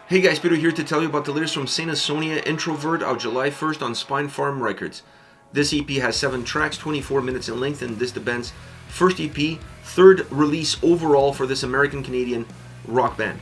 Hey guys, Peter here to tell you about the latest from Asonia, Introvert, out July 1st on Spine Farm Records. This EP has 7 tracks, 24 minutes in length, and this the band's first EP, third release overall for this American-Canadian rock band.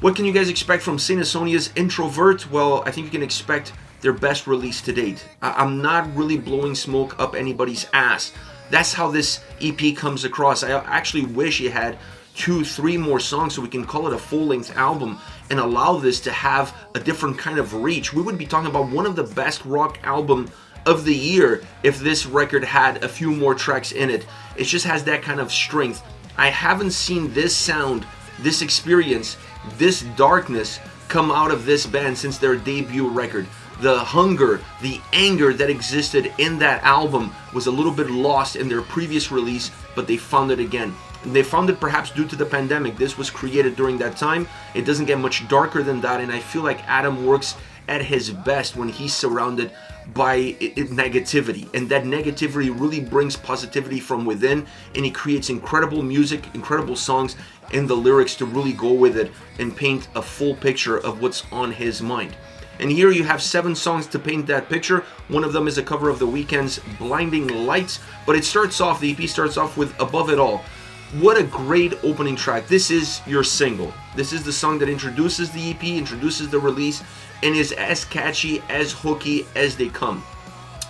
What can you guys expect from Asonia's Introvert? Well, I think you can expect their best release to date. I'm not really blowing smoke up anybody's ass. That's how this EP comes across. I actually wish it had 2-3 more songs so we can call it a full-length album and allow this to have a different kind of reach. We would be talking about one of the best rock album of the year if this record had a few more tracks in it. It just has that kind of strength. I haven't seen this sound, this experience, this darkness come out of this band since their debut record. The hunger, the anger that existed in that album was a little bit lost in their previous release, but they found it again. And they found it perhaps due to the pandemic. This was created during that time. It doesn't get much darker than that, and I feel like Adam works at his best when he's surrounded by negativity, and that negativity really brings positivity from within, and he creates incredible music, incredible songs, and the lyrics to really go with it and paint a full picture of what's on his mind. And here you have 7 songs to paint that picture. One of them is a cover of The Weeknd's Blinding Lights, but it starts off, the EP starts off with Above It All. What a great opening track. This is your single. This is the song that introduces the EP, introduces the release, and is as catchy, as hooky as they come.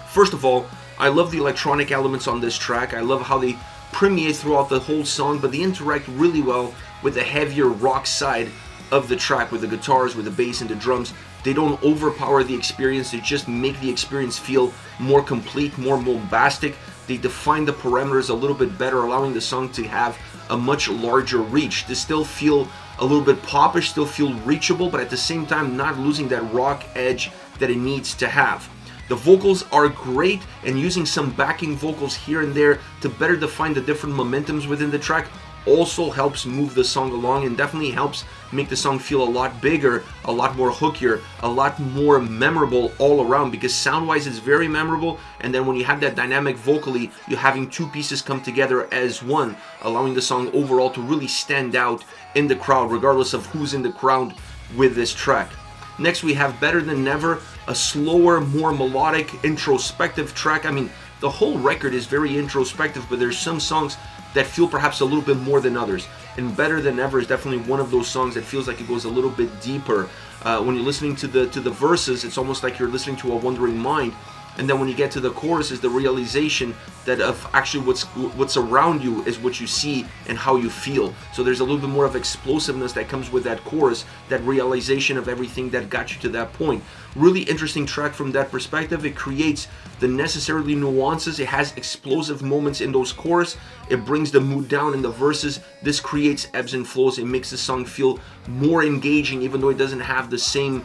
First of all, I love the electronic elements on this track. I love how they permeate throughout the whole song, but they interact really well with the heavier rock side of the track, with the guitars, with the bass and the drums. They don't overpower the experience, they just make the experience feel more complete, more bombastic. They define the parameters a little bit better, allowing the song to have a much larger reach, to still feel a little bit popish, still feel reachable, but at the same time not losing that rock edge that it needs to have. The vocals are great, and using some backing vocals here and there to better define the different momentums within the track also helps move the song along, and definitely helps make the song feel a lot bigger, a lot more hookier, a lot more memorable all around, because sound-wise it's very memorable, and then when you have that dynamic vocally, you're having two pieces come together as one, allowing the song overall to really stand out in the crowd, regardless of who's in the crowd with this track. Next we have Better Than Never, a slower, more melodic, introspective track. I mean, the whole record is very introspective, but there's some songs that feel perhaps a little bit more than others. And Better Than Ever is definitely one of those songs that feels like it goes a little bit deeper. When you're listening to the verses, it's almost like you're listening to a wandering mind. And then when you get to the chorus, is the realization that of actually what's around you is what you see and how you feel. So there's a little bit more of explosiveness that comes with that chorus, that realization of everything that got you to that point. Really interesting track from that perspective. It creates the necessarily nuances. It has explosive moments in those chorus. It brings the mood down in the verses. This creates ebbs and flows. It makes the song feel more engaging, even though it doesn't have the same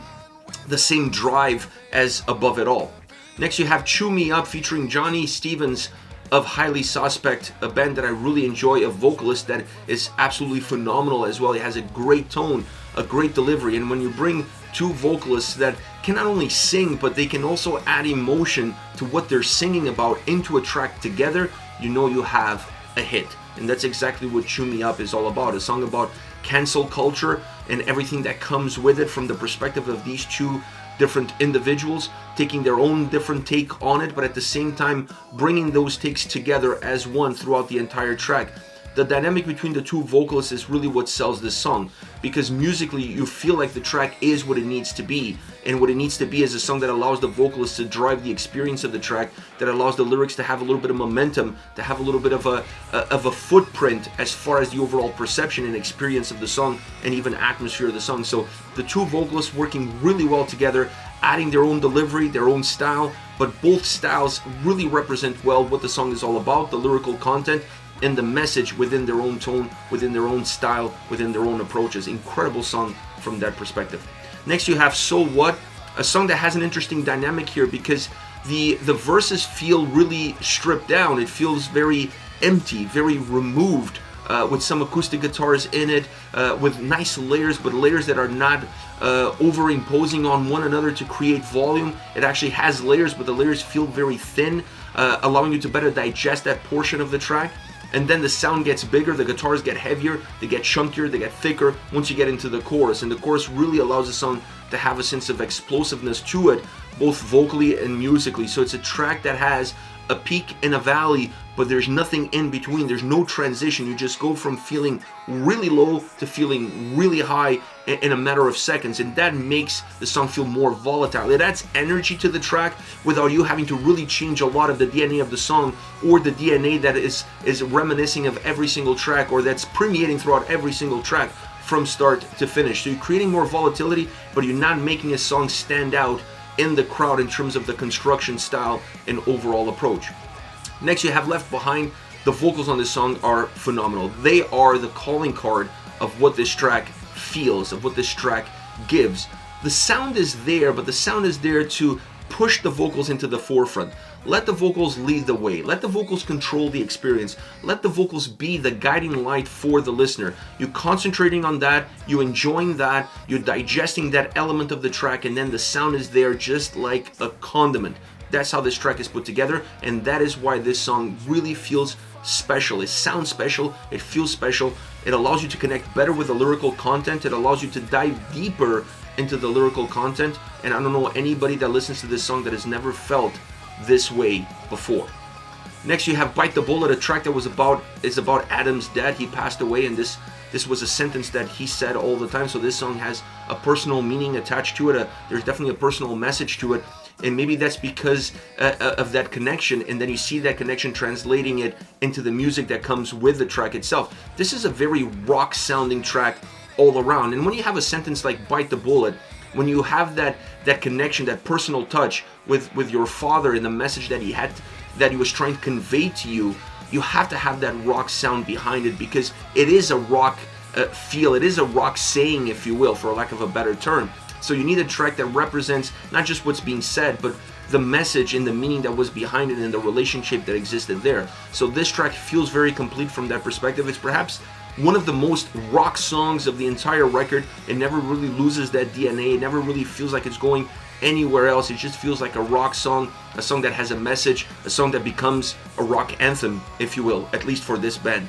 drive as Above It All. Next you have Chew Me Up featuring Johnny Stevens of Highly Suspect, a band that I really enjoy, a vocalist that is absolutely phenomenal as well. He has a great tone, a great delivery, and when you bring two vocalists that can not only sing, but they can also add emotion to what they're singing about into a track together, you know you have a hit. And that's exactly what Chew Me Up is all about, a song about cancel culture and everything that comes with it from the perspective of these two different individuals taking their own different take on it, but at the same time bringing those takes together as one throughout the entire track. The dynamic between the two vocalists is really what sells this song, because musically you feel like the track is what it needs to be, and what it needs to be is a song that allows the vocalist to drive the experience of the track, that allows the lyrics to have a little bit of momentum, to have a little bit of a footprint as far as the overall perception and experience of the song, and even atmosphere of the song. So the two vocalists working really well together, adding their own delivery, their own style, but both styles really represent well what the song is all about, the lyrical content, and the message within their own tone, within their own style, within their own approaches. Incredible song from that perspective. Next you have So What, a song that has an interesting dynamic here because the verses feel really stripped down. It feels very empty, very removed, with some acoustic guitars in it, with nice layers, but layers that are not overimposing on one another to create volume. It actually has layers, but the layers feel very thin, allowing you to better digest that portion of the track. and then the sound gets bigger, the guitars get heavier, they get chunkier, they get thicker once you get into the chorus, and the chorus really allows the song to have a sense of explosiveness to it, both vocally and musically. So it's a track that has a peak and a valley, but there's nothing in between. There's no transition. You just go from feeling really low to feeling really high in a matter of seconds, and that makes the song feel more volatile. It adds energy to the track without you having to really change a lot of the DNA of the song, or the DNA that is reminiscing of every single track, or that's permeating throughout every single track from start to finish. So you're creating more volatility, but you're not making a song stand out in the crowd in terms of the construction style and overall approach. Next, you have Left Behind. The vocals on this song are phenomenal. They are the calling card of what this track feels, of what this track gives. The sound is there, but the sound is there to push the vocals into the forefront. Let the vocals lead the way. Let the vocals control the experience. Let the vocals be the guiding light for the listener. You concentrating on that, you enjoying that, you're digesting that element of the track, and then the sound is there just like a condiment. That's how this track is put together, and that is why this song really feels special. It sounds special, it feels special, it allows you to connect better with the lyrical content, it allows you to dive deeper into the lyrical content, and I don't know anybody that listens to this song that has never felt this way before. Next, you have Bite the Bullet, a track that is about Adam's dad. He passed away, and this was a sentence that he said all the time, so this song has a personal meaning attached to it. There's definitely a personal message to it, and maybe that's because of that connection, and then you see that connection translating it into the music that comes with the track itself. This is a very rock sounding track all around, and when you have a sentence like Bite the Bullet, when you have that connection, that personal touch with your father and the message that he was trying to convey to you, you have to have that rock sound behind it, because it is a rock feel, it is a rock saying, if you will, for lack of a better term. So you need a track that represents not just what's being said, but the message and the meaning that was behind it and the relationship that existed there. So this track feels very complete from that perspective. It's perhaps one of the most rock songs of the entire record. It never really loses that DNA. It never really feels like it's going anywhere else. It just feels like a rock song, a song that has a message, a song that becomes a rock anthem, if you will, at least for this band.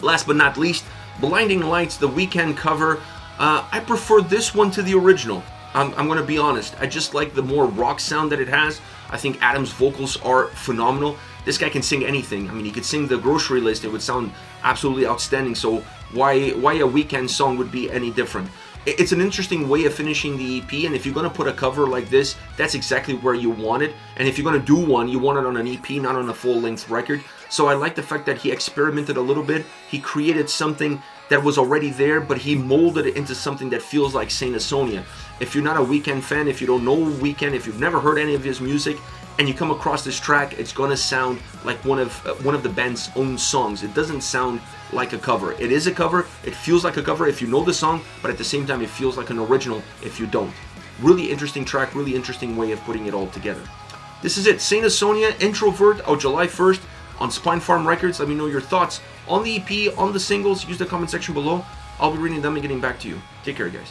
Last but not least, Blinding Lights, the Weeknd cover. I prefer this one to the original. I'm going to be honest. I just like the more rock sound that it has. I think Adam's vocals are phenomenal. This guy can sing anything. I mean, he could sing The Grocery List. It would sound absolutely outstanding. So why a Weeknd song would be any different? It's an interesting way of finishing the EP, and if you're going to put a cover like this, that's exactly where you want it. And if you're going to do one, you want it on an EP, not on a full-length record. So I like the fact that he experimented a little bit. He created something that was already there, but he molded it into something that feels like Saint Asonia. If you're not a Weeknd fan, if you don't know Weeknd, if you've never heard any of his music, and you come across this track, it's gonna sound like one of the band's own songs. It doesn't sound like a cover. It is a cover. It feels like a cover if you know the song, but at the same time, it feels like an original if you don't. Really interesting track. Really interesting way of putting it all together. This is it. Saint Asonia, Introvert, out July 1st on Spine Farm Records. Let me know your thoughts on the EP, on the singles. Use the comment section below. I'll be reading them and getting back to you. Take care, guys.